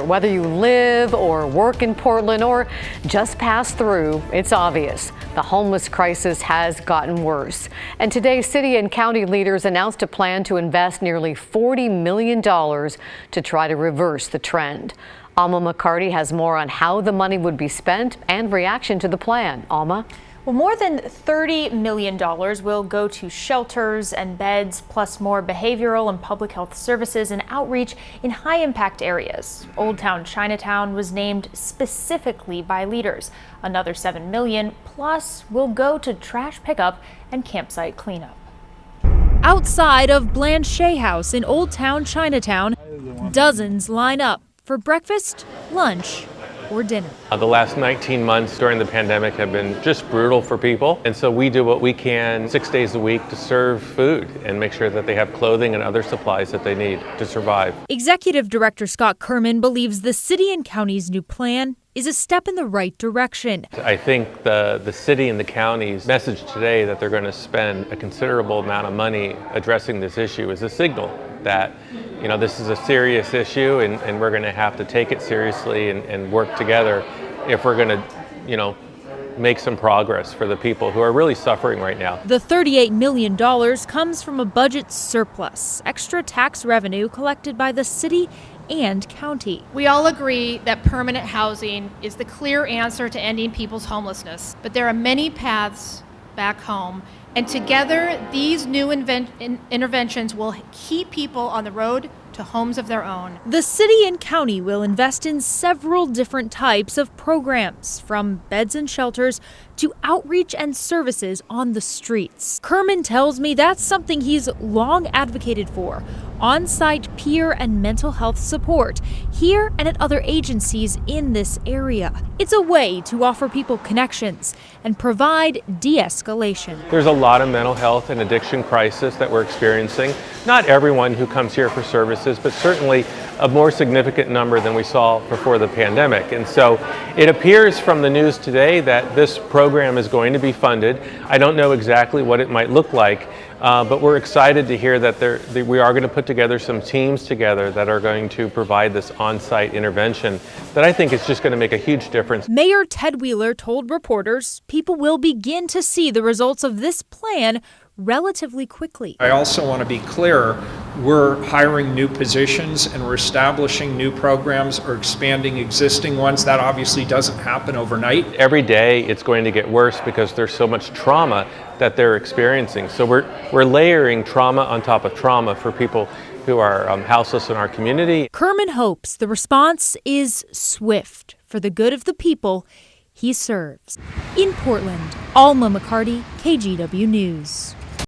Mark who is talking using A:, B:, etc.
A: Whether you live or work in Portland or just pass through, it's obvious the homeless crisis has gotten worse. And today, city and county leaders announced a plan to invest nearly $40 million to try to reverse the trend. Alma McCarty has more on how the money would be spent and reaction to the plan. Alma?
B: Well, more than $30 million will go to shelters and beds, plus more behavioral and public health services and outreach in high-impact areas. Old Town Chinatown was named specifically by leaders. Another $7 million plus will go to trash pickup and campsite cleanup. Outside of Blanchet House in Old Town Chinatown, dozens line up for breakfast, lunch, or dinner.
C: The last 19 months during the pandemic have been just brutal for people. And so we do what we can 6 days a week to serve food and make sure that they have clothing and other supplies that they need to survive.
B: Executive Director Scott Kerman believes the city and county's new plan is a step in the right direction.
C: I think the city and the county's message today that they're going to spend a considerable amount of money addressing this issue is a signal that, you know, this is a serious issue and we're going to have to take it seriously and work together if we're going to, you know, make some progress for the people who are really suffering right now.
B: The $38 million comes from a budget surplus, extra tax revenue collected by the city and county.
D: We all agree that permanent housing is the clear answer to ending people's homelessness, but there are many paths back home, and together these new interventions will keep people on the road to homes of their own.
B: The city and county will invest in several different types of programs, from beds and shelters to outreach and services on the streets. Kerman tells me that's something he's long advocated for: on-site peer and mental health support here and at other agencies in this area. It's a way to offer people connections and provide de-escalation.
C: There's a lot of mental health and addiction crisis that we're experiencing. Not everyone who comes here for services, but certainly a more significant number than we saw before the pandemic. And so it appears from the news today that this program is going to be funded. I don't know exactly what it might look like, but we're excited to hear that we are going to put together some teams together that are going to provide this on-site intervention that I think is just going to make a huge difference.
B: Mayor Ted Wheeler told reporters people will begin to see the results of this plan relatively quickly.
E: I also want to be clear, we're hiring new positions and we're establishing new programs or expanding existing ones. That obviously doesn't happen overnight.
C: Every day it's going to get worse because there's so much trauma that they're experiencing. So we're layering trauma on top of trauma for people who are houseless in our community.
B: Kerman hopes the response is swift for the good of the people he serves. In Portland, Alma McCarty, KGW News.